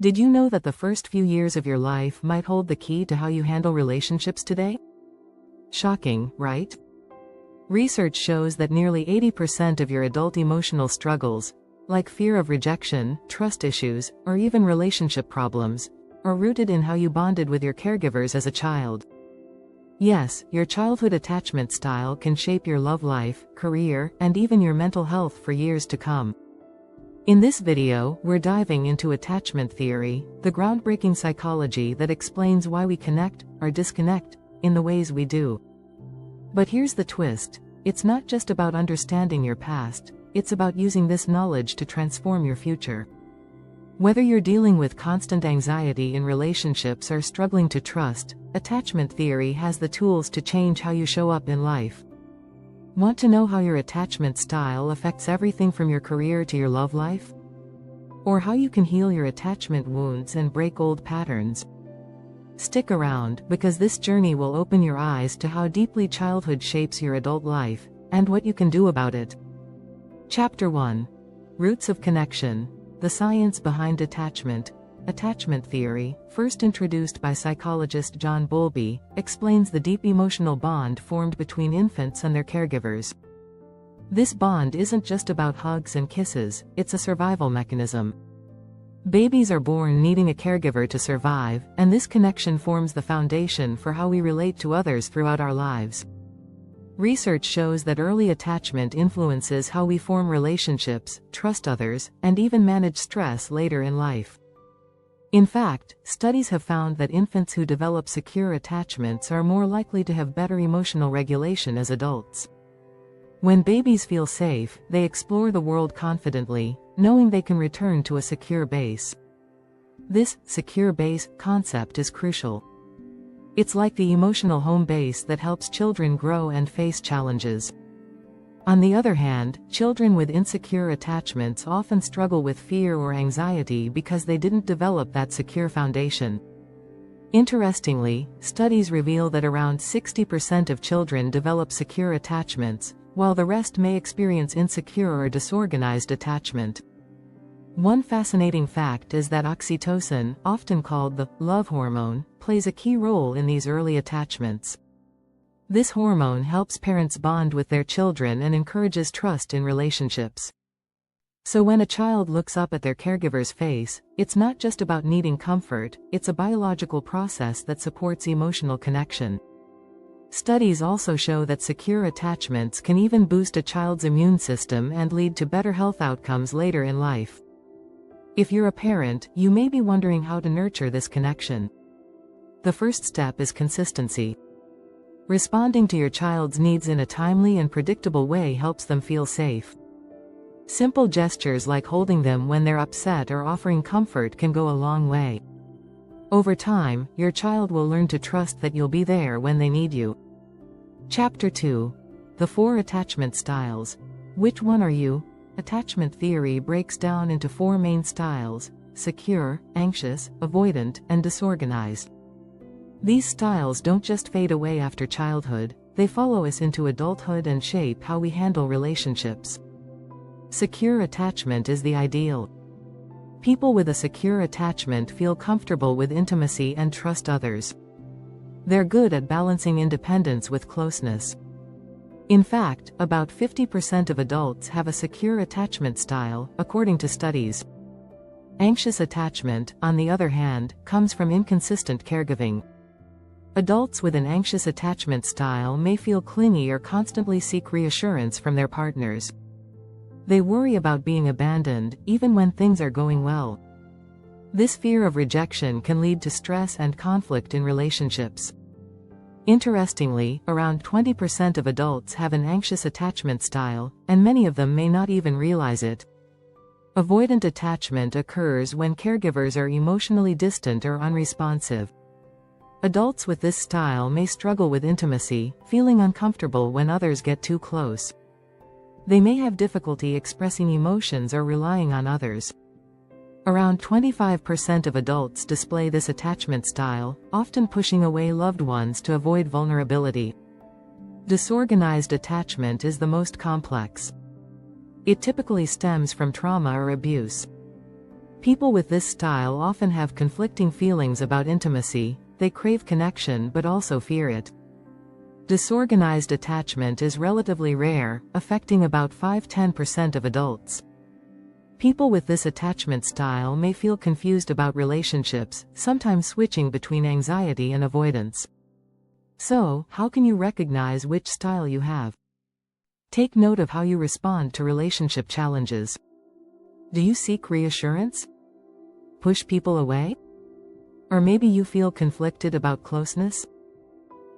Did you know that the first few years of your life might hold the key to how you handle relationships today? Shocking, right? Research shows that nearly 80% of your adult emotional struggles, like fear of rejection, trust issues, or even relationship problems, are rooted in how you bonded with your caregivers as a child. Yes, your childhood attachment style can shape your love life, career, and even your mental health for years to come. In this video, we're diving into attachment theory, the groundbreaking psychology that explains why we connect, or disconnect, in the ways we do. But here's the twist. It's not just about understanding your past, it's about using this knowledge to transform your future. Whether you're dealing with constant anxiety in relationships or struggling to trust, attachment theory has the tools to change how you show up in life. Want to know how your attachment style affects everything from your career to your love life? Or how you can heal your attachment wounds and break old patterns? Stick around, because this journey will open your eyes to how deeply childhood shapes your adult life, and what you can do about it. Chapter 1. Roots of Connection. The Science Behind Attachment. Attachment theory, first introduced by psychologist John Bowlby, explains the deep emotional bond formed between infants and their caregivers. This bond isn't just about hugs and kisses, it's a survival mechanism. Babies are born needing a caregiver to survive, and this connection forms the foundation for how we relate to others throughout our lives. Research shows that early attachment influences how we form relationships, trust others, and even manage stress later in life. In fact, studies have found that infants who develop secure attachments are more likely to have better emotional regulation as adults. When babies feel safe, they explore the world confidently, knowing they can return to a secure base. This secure base concept is crucial. It's like the emotional home base that helps children grow and face challenges. On the other hand, children with insecure attachments often struggle with fear or anxiety because they didn't develop that secure foundation. Interestingly, studies reveal that around 60% of children develop secure attachments, while the rest may experience insecure or disorganized attachment. One fascinating fact is that oxytocin, often called the love hormone, plays a key role in these early attachments. This hormone helps parents bond with their children and encourages trust in relationships. So when a child looks up at their caregiver's face, it's not just about needing comfort, it's a biological process that supports emotional connection. Studies also show that secure attachments can even boost a child's immune system and lead to better health outcomes later in life. If you're a parent, you may be wondering how to nurture this connection. The first step is consistency. Responding to your child's needs in a timely and predictable way helps them feel safe. Simple gestures like holding them when they're upset or offering comfort can go a long way. Over time, your child will learn to trust that you'll be there when they need you. Chapter 2. The 4 Attachment Styles. Which one are you? Attachment theory breaks down into 4 main styles: secure, anxious, avoidant, and disorganized. These styles don't just fade away after childhood, they follow us into adulthood and shape how we handle relationships. Secure attachment is the ideal. People with a secure attachment feel comfortable with intimacy and trust others. They're good at balancing independence with closeness. In fact, about 50% of adults have a secure attachment style, according to studies. Anxious attachment, on the other hand, comes from inconsistent caregiving. Adults with an anxious attachment style may feel clingy or constantly seek reassurance from their partners. They worry about being abandoned, even when things are going well. This fear of rejection can lead to stress and conflict in relationships. Interestingly, around 20% of adults have an anxious attachment style, and many of them may not even realize it. Avoidant attachment occurs when caregivers are emotionally distant or unresponsive. Adults with this style may struggle with intimacy, feeling uncomfortable when others get too close. They may have difficulty expressing emotions or relying on others. Around 25% of adults display this attachment style, often pushing away loved ones to avoid vulnerability. Disorganized attachment is the most complex. It typically stems from trauma or abuse. People with this style often have conflicting feelings about intimacy. They crave connection but also fear it. Disorganized attachment is relatively rare, affecting about 5–10% of adults. People with this attachment style may feel confused about relationships, sometimes switching between anxiety and avoidance. So, how can you recognize which style you have? Take note of how you respond to relationship challenges. Do you seek reassurance? Push people away? Or maybe you feel conflicted about closeness?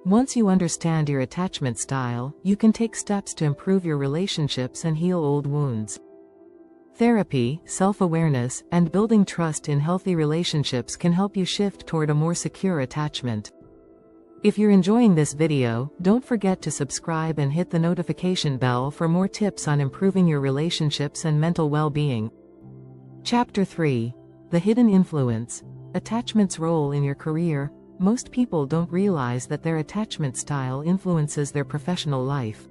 Once you understand your attachment style, you can take steps to improve your relationships and heal old wounds. Therapy, self-awareness, and building trust in healthy relationships can help you shift toward a more secure attachment. If you're enjoying this video, don't forget to subscribe and hit the notification bell for more tips on improving your relationships and mental well-being. Chapter 3. The Hidden Influence. Attachment's role in your career. Most people don't realize that their attachment style influences their professional life.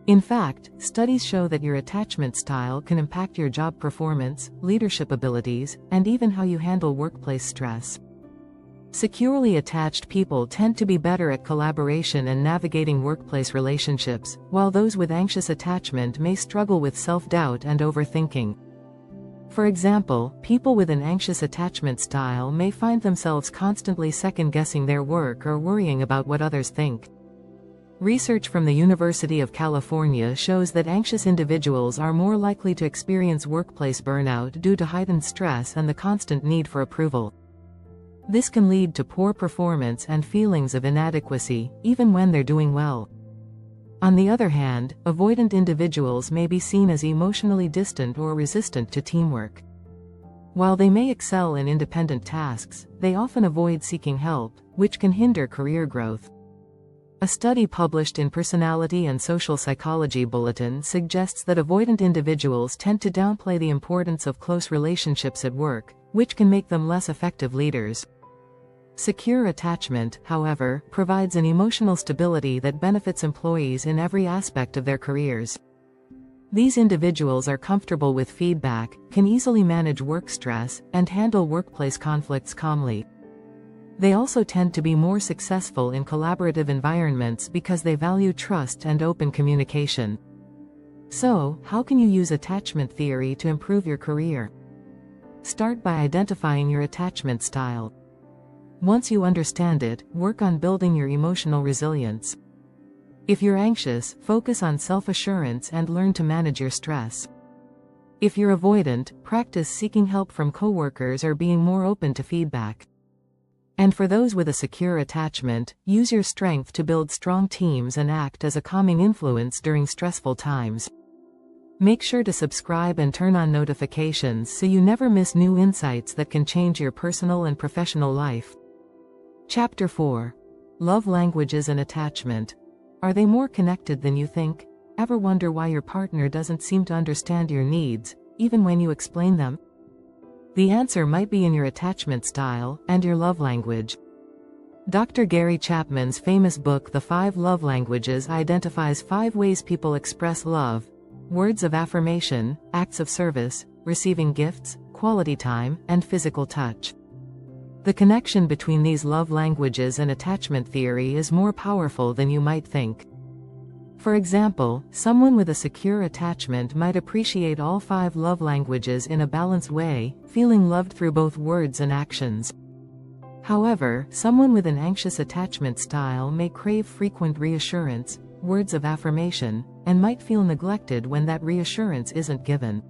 In fact, studies show that your attachment style can impact your job performance, leadership abilities, and even how you handle workplace stress. Securely attached people tend to be better at collaboration and navigating workplace relationships, while those with anxious attachment may struggle with self-doubt and overthinking. For example, people with an anxious attachment style may find themselves constantly second-guessing their work or worrying about what others think. Research from the University of California shows that anxious individuals are more likely to experience workplace burnout due to heightened stress and the constant need for approval. This can lead to poor performance and feelings of inadequacy, even when they're doing well. On the other hand, avoidant individuals may be seen as emotionally distant or resistant to teamwork. While they may excel in independent tasks, they often avoid seeking help, which can hinder career growth. A study published in Personality and Social Psychology Bulletin suggests that avoidant individuals tend to downplay the importance of close relationships at work, which can make them less effective leaders. Secure attachment, however, provides an emotional stability that benefits employees in every aspect of their careers. These individuals are comfortable with feedback, can easily manage work stress, and handle workplace conflicts calmly. They also tend to be more successful in collaborative environments because they value trust and open communication. So, how can you use attachment theory to improve your career? Start by identifying your attachment style. Once you understand it, work on building your emotional resilience. If you're anxious, focus on self-assurance and learn to manage your stress. If you're avoidant, practice seeking help from coworkers or being more open to feedback. And for those with a secure attachment, use your strength to build strong teams and act as a calming influence during stressful times. Make sure to subscribe and turn on notifications so you never miss new insights that can change your personal and professional life. Chapter 4. Love languages and attachment. Are they more connected than you think? Ever wonder why your partner doesn't seem to understand your needs, even when you explain them? The answer might be in your attachment style and your love language. Dr. Gary Chapman's famous book The 5 Love Languages identifies 5 ways people express love: words of affirmation, acts of service, receiving gifts, quality time, and physical touch. The connection between these love languages and attachment theory is more powerful than you might think. For example, someone with a secure attachment might appreciate all 5 love languages in a balanced way, feeling loved through both words and actions. However, someone with an anxious attachment style may crave frequent reassurance, words of affirmation, and might feel neglected when that reassurance isn't given.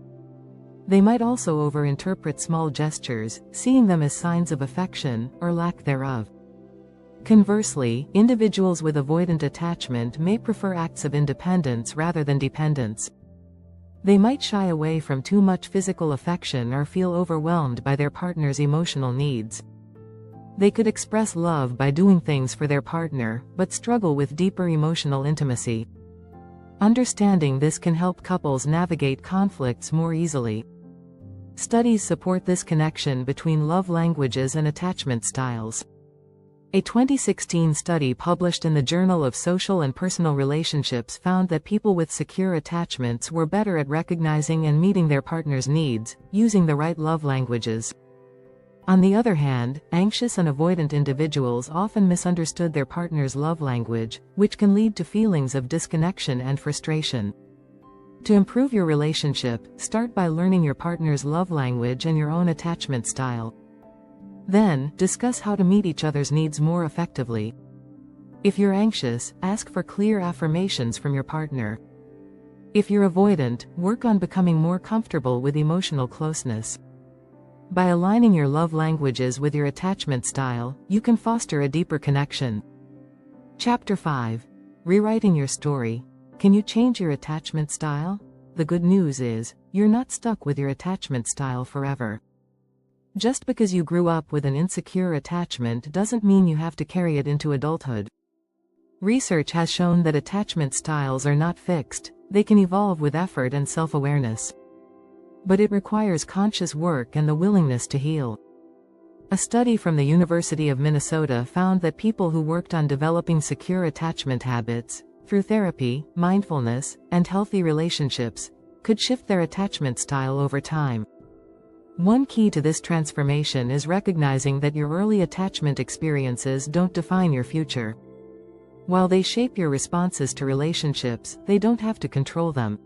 They might also overinterpret small gestures, seeing them as signs of affection, or lack thereof. Conversely, individuals with avoidant attachment may prefer acts of independence rather than dependence. They might shy away from too much physical affection or feel overwhelmed by their partner's emotional needs. They could express love by doing things for their partner, but struggle with deeper emotional intimacy. Understanding this can help couples navigate conflicts more easily. Studies support this connection between love languages and attachment styles. A 2016 study published in the Journal of Social and Personal Relationships found that people with secure attachments were better at recognizing and meeting their partner's needs, using the right love languages. On the other hand, anxious and avoidant individuals often misunderstood their partner's love language, which can lead to feelings of disconnection and frustration. To improve your relationship, start by learning your partner's love language and your own attachment style. Then, discuss how to meet each other's needs more effectively. If you're anxious, ask for clear affirmations from your partner. If you're avoidant, work on becoming more comfortable with emotional closeness. By aligning your love languages with your attachment style, you can foster a deeper connection. Chapter 5. Rewriting your story. Can you change your attachment style? The good news is, you're not stuck with your attachment style forever. Just because you grew up with an insecure attachment doesn't mean you have to carry it into adulthood. Research has shown that attachment styles are not fixed, they can evolve with effort and self-awareness. But it requires conscious work and the willingness to heal. A study from the University of Minnesota found that people who worked on developing secure attachment habits, through therapy, mindfulness, and healthy relationships, could shift their attachment style over time. One key to this transformation is recognizing that your early attachment experiences don't define your future. While they shape your responses to relationships, they don't have to control them.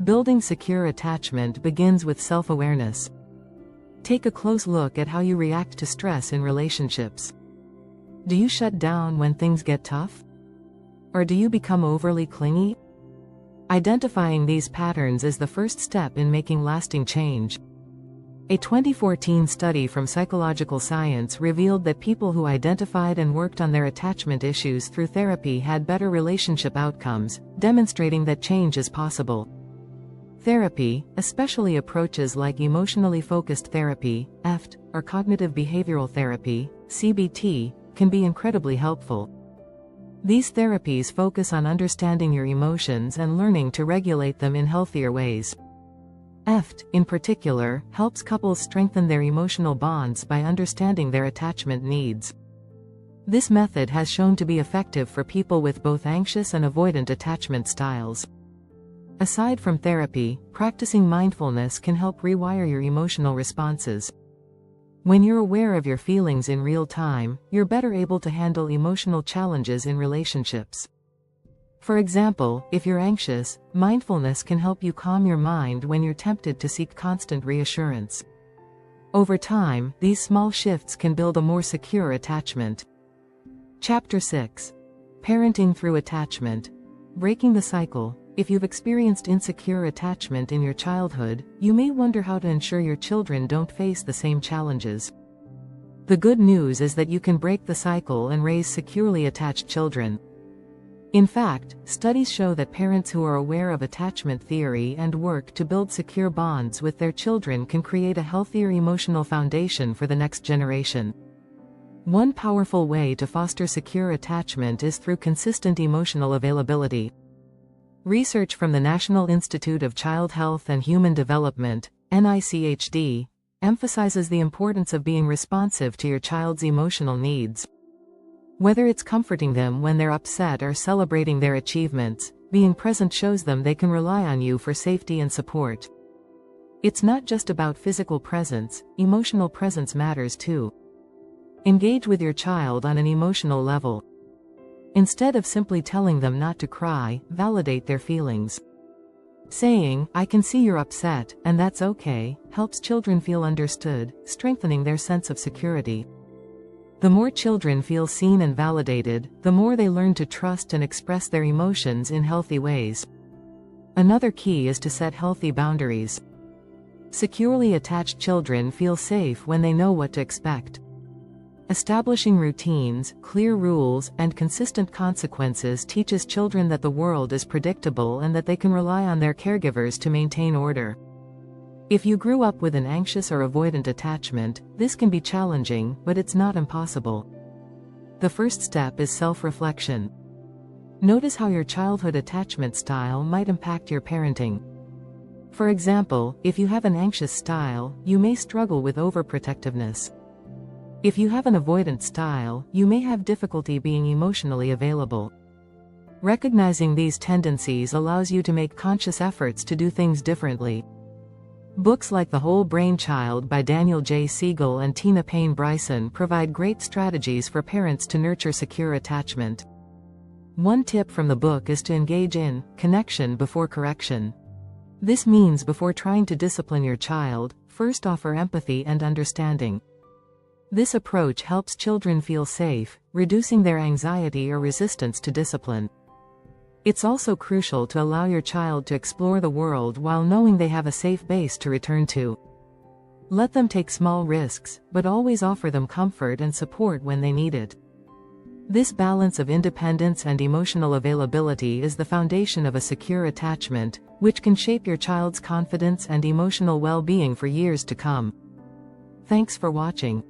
Building secure attachment begins with self-awareness. Take a close look at how you react to stress in relationships. Do you shut down when things get tough? Or do you become overly clingy? Identifying these patterns is the first step in making lasting change. A 2014 study from Psychological Science revealed that people who identified and worked on their attachment issues through therapy had better relationship outcomes, demonstrating that change is possible. Therapy, especially approaches like emotionally focused therapy, EFT, or cognitive behavioral therapy, CBT, can be incredibly helpful. These therapies focus on understanding your emotions and learning to regulate them in healthier ways. EFT, in particular, helps couples strengthen their emotional bonds by understanding their attachment needs. This method has shown to be effective for people with both anxious and avoidant attachment styles. Aside from therapy, practicing mindfulness can help rewire your emotional responses. When you're aware of your feelings in real time, you're better able to handle emotional challenges in relationships. For example, if you're anxious, mindfulness can help you calm your mind when you're tempted to seek constant reassurance. Over time, these small shifts can build a more secure attachment. Chapter 6. Parenting through attachment. Breaking the cycle. If you've experienced insecure attachment in your childhood, you may wonder how to ensure your children don't face the same challenges. The good news is that you can break the cycle and raise securely attached children. In fact, studies show that parents who are aware of attachment theory and work to build secure bonds with their children can create a healthier emotional foundation for the next generation. One powerful way to foster secure attachment is through consistent emotional availability. Research from the National Institute of Child Health and Human Development, NICHD, emphasizes the importance of being responsive to your child's emotional needs. Whether it's comforting them when they're upset or celebrating their achievements, being present shows them they can rely on you for safety and support. It's not just about physical presence, emotional presence matters too. Engage with your child on an emotional level. Instead of simply telling them not to cry, validate their feelings. Saying, "I can see you're upset, and that's okay," helps children feel understood, strengthening their sense of security. The more children feel seen and validated, the more they learn to trust and express their emotions in healthy ways. Another key is to set healthy boundaries. Securely attached children feel safe when they know what to expect. Establishing routines, clear rules, and consistent consequences teaches children that the world is predictable and that they can rely on their caregivers to maintain order. If you grew up with an anxious or avoidant attachment, this can be challenging, but it's not impossible. The first step is self-reflection. Notice how your childhood attachment style might impact your parenting. For example, if you have an anxious style, you may struggle with overprotectiveness. If you have an avoidant style, you may have difficulty being emotionally available. Recognizing these tendencies allows you to make conscious efforts to do things differently. Books like The Whole Brain Child by Daniel J. Siegel and Tina Payne Bryson provide great strategies for parents to nurture secure attachment. One tip from the book is to engage in connection before correction. This means before trying to discipline your child, first offer empathy and understanding. This approach helps children feel safe, reducing their anxiety or resistance to discipline. It's also crucial to allow your child to explore the world while knowing they have a safe base to return to. Let them take small risks, but always offer them comfort and support when they need it. This balance of independence and emotional availability is the foundation of a secure attachment, which can shape your child's confidence and emotional well-being for years to come. Thanks for watching.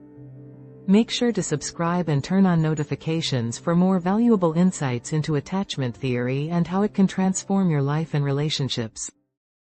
Make sure to subscribe and turn on notifications for more valuable insights into attachment theory and how it can transform your life and relationships.